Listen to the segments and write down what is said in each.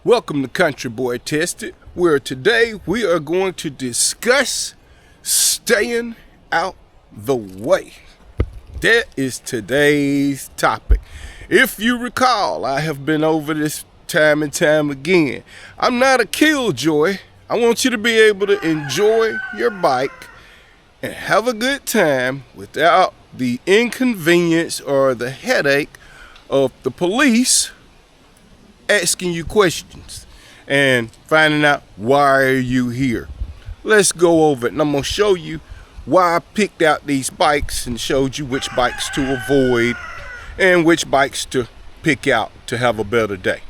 Welcome to Country Boy Tested, where today we are going to discuss staying out the way. That is today's topic. If you recall, I have been over this time and time again. I'm not a killjoy. I want you to be able to enjoy your bike and have a good time without the inconvenience or the headache of the police asking you questions and finding out why are you here. Let's go over it, and I'm going to show you why I picked out these bikes and showed you which bikes to avoid and which bikes to pick out to have a better day.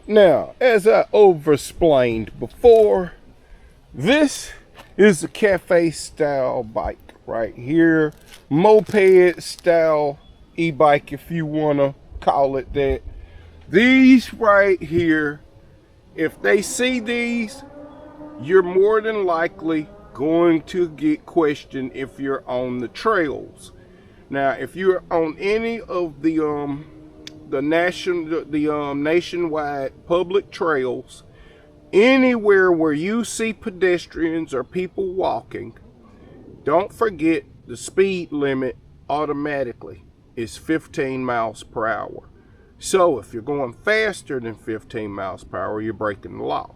Now, as I overexplained before, this is a cafe style bike right here, moped style e-bike if you want to call it that. These right here, if they see these, you're more than likely going to get questioned if you're on the trails. Now, if you're on any of the nationwide public trails, anywhere where you see pedestrians or people walking, don't forget the speed limit automatically is 15 miles per hour. So if you're going faster than 15 miles per hour, you're breaking the law.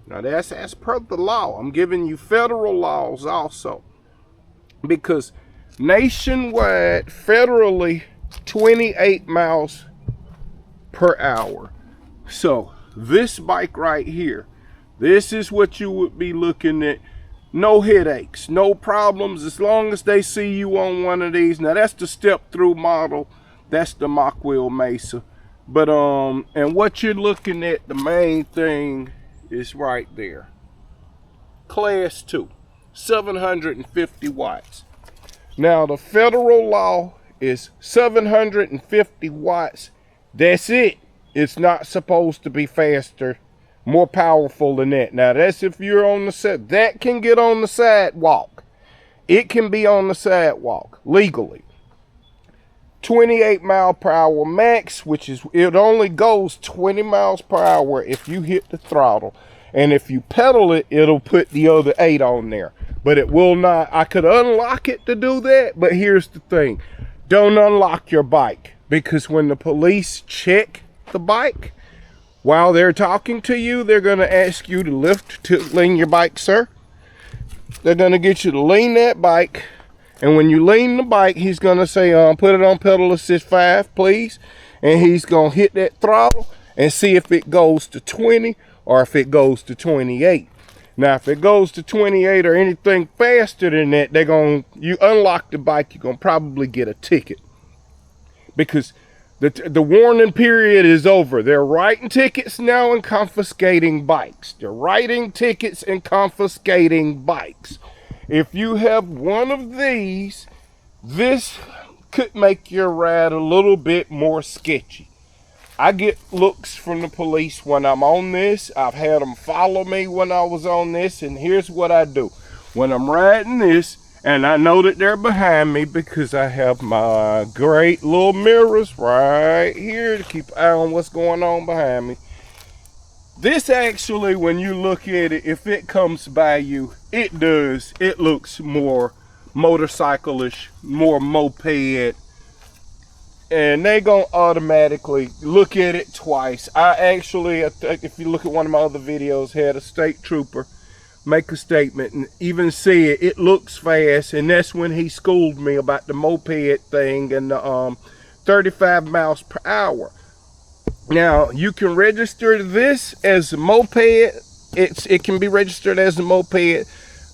Now that's as per the law. I'm giving you federal laws also, because nationwide, federally, 28 miles per hour. So this bike right here, this is what you would be looking at. No headaches, no problems, as long as they see you on one of these. Now that's the step through model. That's the Mach Wheel Mesa. But and what you're looking at, the main thing is right there. Class 2, 750 watts. Now the federal law is 750 watts. That's it. It's not supposed to be faster, more powerful than that. Now that's if you're on the set. That can get on the sidewalk. It can be on the sidewalk legally. 28 mile per hour max, which is, it only goes 20 miles per hour if you hit the throttle. And if you pedal it, it'll put the other 8 on there. But it will not. I could unlock it to do that, but here's the thing. Don't unlock your bike, because when the police check the bike, while they're talking to you, they're going to ask you to lean your bike, sir. They're going to get you to lean that bike. And when you lean the bike, he's going to say, put it on pedal assist 5, please. And he's going to hit that throttle and see if it goes to 20 or if it goes to 28. Now, if it goes to 28 or anything faster than that, you unlock the bike, you're going to probably get a ticket. Because the warning period is over. They're writing tickets now and confiscating bikes. They're writing tickets and confiscating bikes. If you have one of these, this could make your ride a little bit more sketchy. I get looks from the police when I'm on this. I've had them follow me when I was on this, and here's what I do. When I'm riding this, and I know that they're behind me because I have my great little mirrors right here to keep an eye on what's going on behind me. This actually, when you look at it, if it comes by you, it looks more motorcycle-ish, more moped, and they gonna automatically look at it twice. I actually, if you look at one of my other videos, had a state trooper make a statement and even say it looks fast, and that's when he schooled me about the moped thing and the 35 miles per hour. Now, you can register this as a moped. It can be registered as a moped,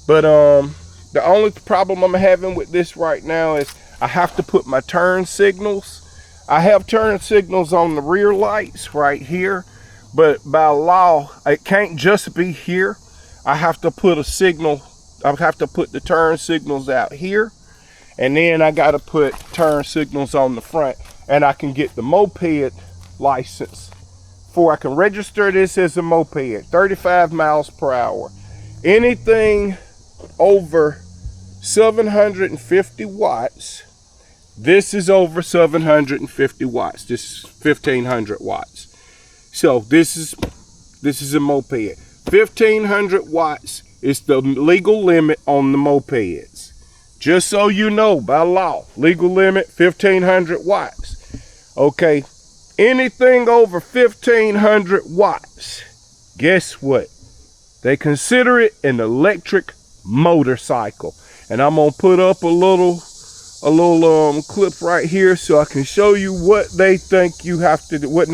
but the only problem I'm having with this right now is I have to put my turn signals. I have turn signals on the rear lights right here, but by law, it can't just be here. I have to put a signal. I have to put the turn signals out here, and then I got to put turn signals on the front, and I can get the moped license before I can register this as a moped. 35 miles per hour. Anything over 750 watts, this is over 750 watts. This is 1500 watts. So this is This is a moped. 1,500 watts is the legal limit on the mopeds. Just so you know, by law, legal limit 1,500 watts. Okay, anything over 1,500 watts, guess what? They consider it an electric motorcycle. And I'm gonna put up a little clip right here so I can show you what they think you have to do. What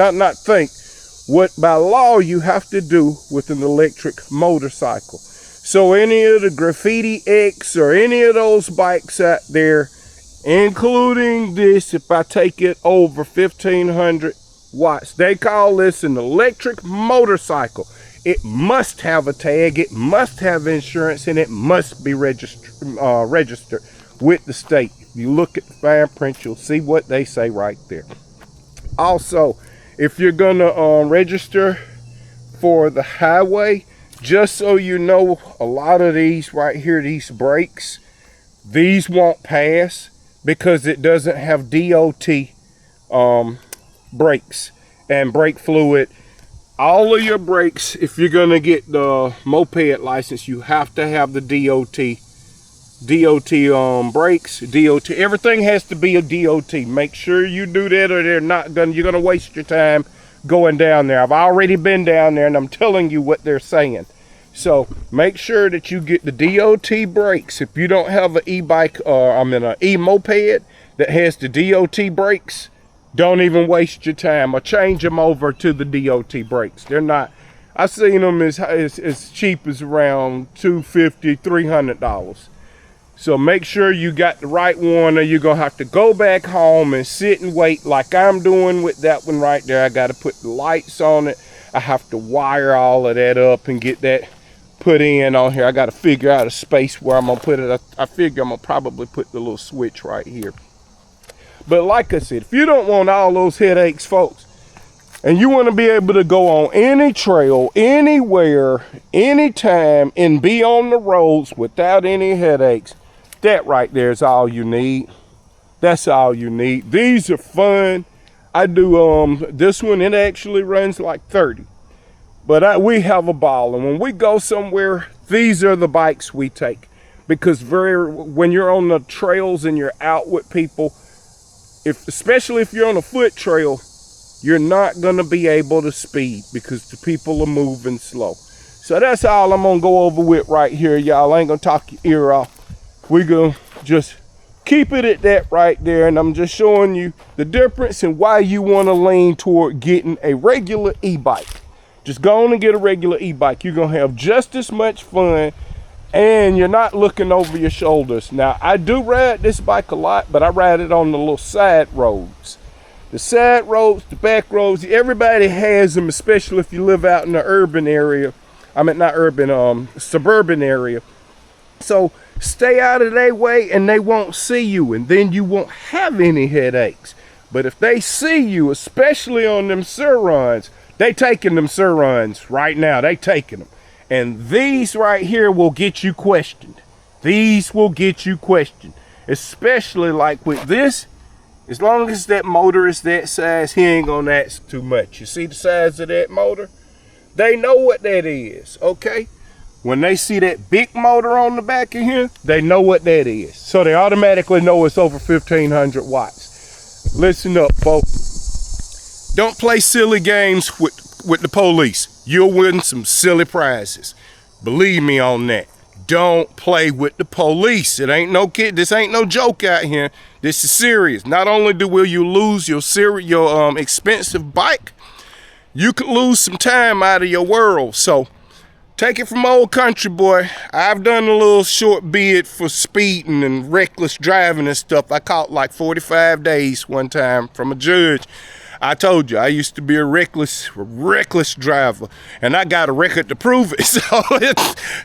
what by law you have to do with an electric motorcycle. So any of the Graffiti X or any of those bikes out there, including this, if I take it over 1,500 watts, they call this an electric motorcycle. It must have a tag, it must have insurance, and it must be registered with the state. If you look at the fine print, you'll see what they say right there. Also, if you're gonna register for the highway, just so you know, a lot of these right here, these brakes, these won't pass because it doesn't have DOT brakes and brake fluid. All of your brakes, if you're gonna get the moped license, you have to have the DOT brakes, DOT, everything has to be a DOT. Make sure you do that or you're gonna waste your time going down there. I've already been down there and I'm telling you what they're saying. So make sure that you get the DOT brakes. If you don't have an e-bike or an e-moped that has the DOT brakes, don't even waste your time or change them over to the DOT brakes. They're not, I've seen them as cheap as around $250, $300. So make sure you got the right one or you're gonna have to go back home and sit and wait like I'm doing with that one right there. I gotta put the lights on it. I have to wire all of that up and get that put in on here. I gotta figure out a space where I'm gonna put it. I figure I'm gonna probably put the little switch right here. But like I said, if you don't want all those headaches, folks, and you want to be able to go on any trail, anywhere, anytime, and be on the roads without any headaches, that right there is all you need. That's all you need. These are fun. I do this one, it actually runs like 30. But we have a ball, and when we go somewhere, these are the bikes we take. Because when you're on the trails and you're out with people, especially if you're on a foot trail, you're not gonna be able to speed because the people are moving slow. So that's all I'm gonna go over with right here, y'all. I ain't gonna talk your ear off. We're gonna just keep it at that right there, and I'm just showing you the difference and why you wanna lean toward getting a regular e-bike. Just go on and get a regular e-bike. You're gonna have just as much fun, and you're not looking over your shoulders. Now, I do ride this bike a lot, but I ride it on the little side roads. The side roads, the back roads, everybody has them, especially if you live out in the urban area. I mean, not urban, suburban area. So stay out of their way and they won't see you, and then you won't have any headaches. But if they see you, especially on them Surruns, they taking them Surruns right now. They taking them. And these right here will get you questioned. These will get you questioned. Especially like with this, as long as that motor is that size, he ain't gonna ask too much. You see the size of that motor? They know what that is, okay? When they see that big motor on the back of here, they know what that is. So they automatically know it's over 1,500 watts. Listen up, folks. Don't play silly games with the police. You'll win some silly prizes. Believe me on that. Don't play with the police. It ain't no kid. This ain't no joke out here. This is serious. Not only will you lose your expensive bike, you could lose some time out of your world. So take it from old country boy. I've done a little short bid for speeding and reckless driving and stuff. I caught like 45 days one time from a judge. I told you, I used to be a reckless driver, and I got a record to prove it. So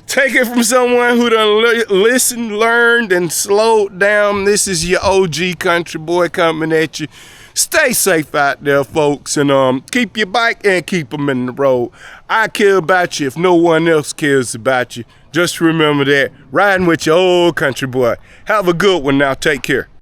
take it from someone who done listened, learned, and slowed down. This is your OG country boy coming at you. Stay safe out there, folks, and keep your bike and keep them in the road. I care about you if no one else cares about you. Just remember that. Riding with your old country boy. Have a good one now. Take care.